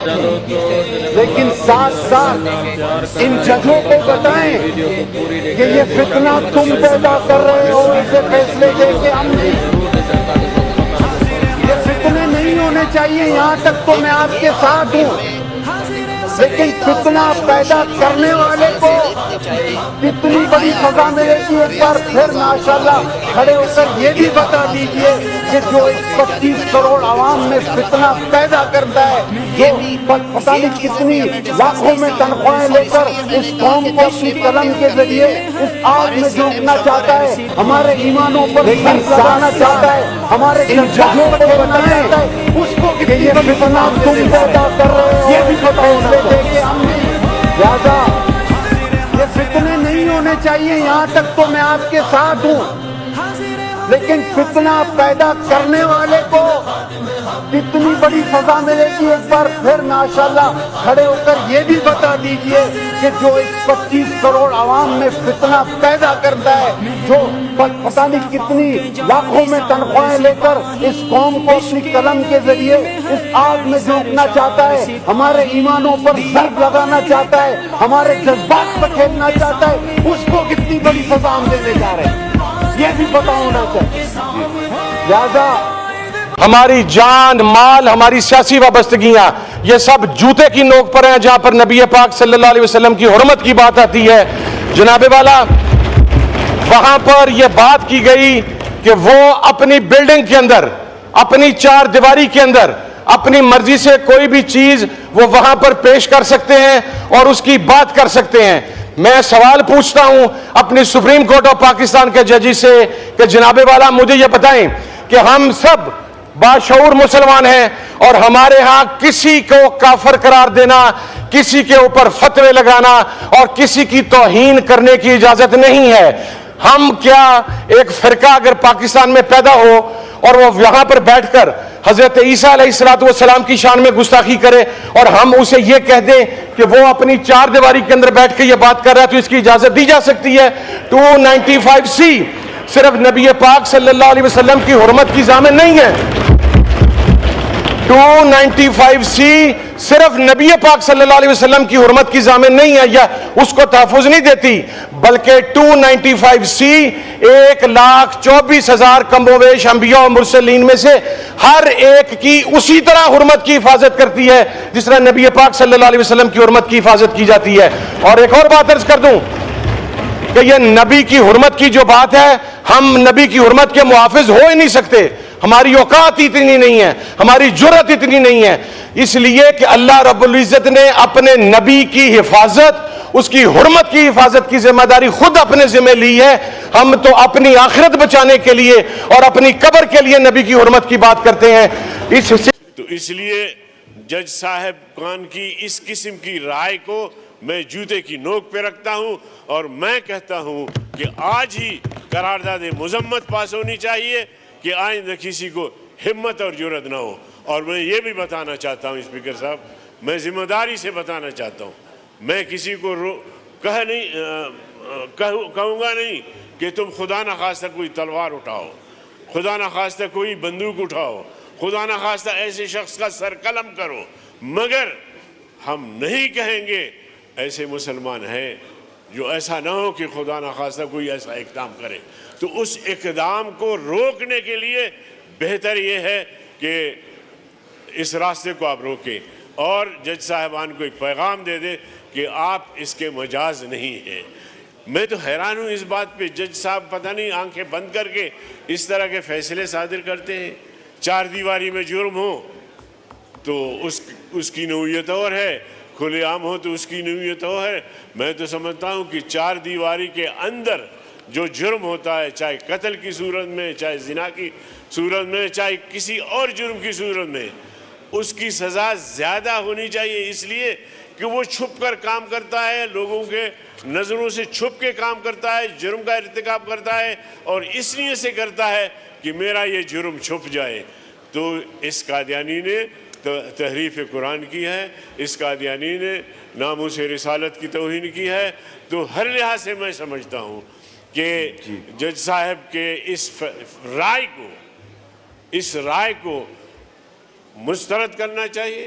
لیکن ساتھ ساتھ ان ججوں کو بتائیں کہ یہ فتنہ تم پیدا کر رہے ہو، اسے فیصلے دے کے ہم نہیں۔ یہ فتنے نہیں ہونے چاہیے، یہاں تک تو میں آپ کے ساتھ ہوں، لیکن فتنہ پیدا کرنے والے کو کتنی بڑی سزا ملے گی ایک بار پھر ماشاءاللہ کھڑے ہو کر یہ بھی بتا دیجئے کہ جو 25 کروڑ عوام میں فتنہ پیدا کرتا ہے، جو پتہ نہیں کتنی لاکھوں میں تنخواہیں لے کر اس قوم کو اپنی قلم کے ذریعے اس آگ میں جھونکنا چاہتا ہے، ہمارے ایمانوں پر لگانا چاہتا ہے، ہمارے جذبوں کو بتانا چاہتا ہے، اس کو کہ یہ فتنہ تم پیدا کر رہے ہو، یہ بھی بتاؤ کہ ہم لہذا یہ فتنے نہیں ہونے چاہیے، یہاں تک تو میں آپ کے ساتھ ہوں، لیکن فتنہ پیدا کرنے والے کو کتنی بڑی سزا ملے گی ایک بار پھر ماشاءاللہ کھڑے ہو کر یہ بھی بتا دیجئے کہ جو 25 کروڑ عوام میں فتنہ پیدا کرتا ہے، جو پتہ نہیں کتنی لاکھوں میں تنخواہیں لے کر اس قوم کو اپنی قلم کے ذریعے اس آگ میں جھونکنا چاہتا ہے، ہمارے ایمانوں پر ضرب لگانا چاہتا ہے، ہمارے جذبات پر کھیلنا چاہتا ہے، اس کو کتنی بڑی سزا ہم دینے جا رہے ہیں، یہ بھی پتا ہونا چاہیے۔ لہذا ہماری جان مال، ہماری سیاسی وابستگیاں، یہ سب جوتے کی نوک پر ہیں جہاں پر نبی پاک صلی اللہ علیہ وسلم کی حرمت کی بات آتی ہے۔ جناب والا، وہاں پر یہ بات کی گئی کہ وہ اپنی بلڈنگ کے اندر، اپنی چار دیواری کے اندر اپنی مرضی سے کوئی بھی چیز وہ وہاں پر پیش کر سکتے ہیں اور اس کی بات کر سکتے ہیں۔ میں سوال پوچھتا ہوں اپنی سپریم کورٹ آف پاکستان کے ججی سے کہ جناب والا مجھے یہ بتائیں کہ ہم سب باشعور مسلمان ہیں اور ہمارے ہاں کسی کو کافر قرار دینا، کسی کے اوپر فتوے لگانا اور کسی کی توہین کرنے کی اجازت نہیں ہے۔ ہم کیا ایک فرقہ اگر پاکستان میں پیدا ہو اور وہ یہاں پر بیٹھ کر حضرت عیسیٰ علیہ السلام کی شان میں گستاخی کرے اور ہم اسے یہ کہہ دیں کہ وہ اپنی چار دیواری کے اندر بیٹھ کے یہ بات کر رہا ہے تو اس کی اجازت دی جا سکتی ہے؟ 295C صرف نبی پاک صلی اللہ علیہ وسلم کی حرمت کی ضامن نہیں ہے۔ 295C صرف نبی پاک صلی اللہ علیہ وسلم کی حرمت کی ضامن نہیں ہے یا اس کو تحفظ نہیں دیتی، بلکہ 295C 1,24,000 کم و بیش انبیاء و مرسلین میں سے ہر ایک کی اسی طرح حرمت کی حفاظت کرتی ہے جس طرح نبی پاک صلی اللہ علیہ وسلم کی حرمت کی حفاظت کی جاتی ہے۔ اور ایک اور بات عرض کر دوں کہ یہ نبی کی حرمت کی جو بات ہے، ہم نبی کی حرمت کے محافظ ہو ہی نہیں سکتے، ہماری اوقات اتنی نہیں ہے، ہماری جرأت اتنی نہیں ہے، اس لیے کہ اللہ رب العزت نے اپنے نبی کی حفاظت، اس کی حرمت کی حفاظت کی ذمہ داری خود اپنے ذمہ لی ہے۔ ہم تو اپنی آخرت بچانے کے لیے اور اپنی قبر کے لیے نبی کی حرمت کی بات کرتے ہیں۔ تو اس لیے جج صاحب خان کی اس قسم کی رائے کو میں جوتے کی نوک پہ رکھتا ہوں اور میں کہتا ہوں کہ آج ہی قرارداد مذمت پاس ہونی چاہیے کہ آئندہ کسی کو ہمت اور جرأت نہ ہو۔ اور میں یہ بھی بتانا چاہتا ہوں اسپیکر صاحب، میں ذمہ داری سے بتانا چاہتا ہوں، میں کسی کو کہوں گا نہیں کہ تم خدا نخواستہ کوئی تلوار اٹھاؤ، خدا نخواستہ کوئی بندوق اٹھاؤ، خدا نخواستہ ایسے شخص کا سر قلم کرو، مگر ہم نہیں کہیں گے ایسے مسلمان ہیں جو ایسا نہ ہو کہ خدا نخواستہ کوئی ایسا اقدام کرے۔ تو اس اقدام کو روکنے کے لیے بہتر یہ ہے کہ اس راستے کو آپ روکیں اور جج صاحبان کو ایک پیغام دے دیں کہ آپ اس کے مجاز نہیں ہیں۔ میں تو حیران ہوں اس بات پہ، جج صاحب پتہ نہیں آنکھیں بند کر کے اس طرح کے فیصلے صادر کرتے ہیں۔ چار دیواری میں جرم ہو تو اس کی نوعیت اور ہے، کھلے عام ہو تو اس کی نوعیت اور ہے۔ میں تو سمجھتا ہوں کہ چار دیواری کے اندر جو جرم ہوتا ہے، چاہے قتل کی صورت میں، چاہے زنا کی صورت میں، چاہے کسی اور جرم کی صورت میں، اس کی سزا زیادہ ہونی چاہیے، اس لیے کہ وہ چھپ کر کام کرتا ہے، لوگوں کے نظروں سے چھپ کے کام کرتا ہے، جرم کا ارتکاب کرتا ہے اور اس لیے سے کرتا ہے کہ میرا یہ جرم چھپ جائے۔ تو اس قادیانی نے تحریف قرآن کی ہے، اس قادیانی نے ناموس رسالت کی توہین کی ہے۔ تو ہر لحاظ سے میں سمجھتا ہوں کہ جج صاحب کے اس رائے کو مسترد کرنا چاہیے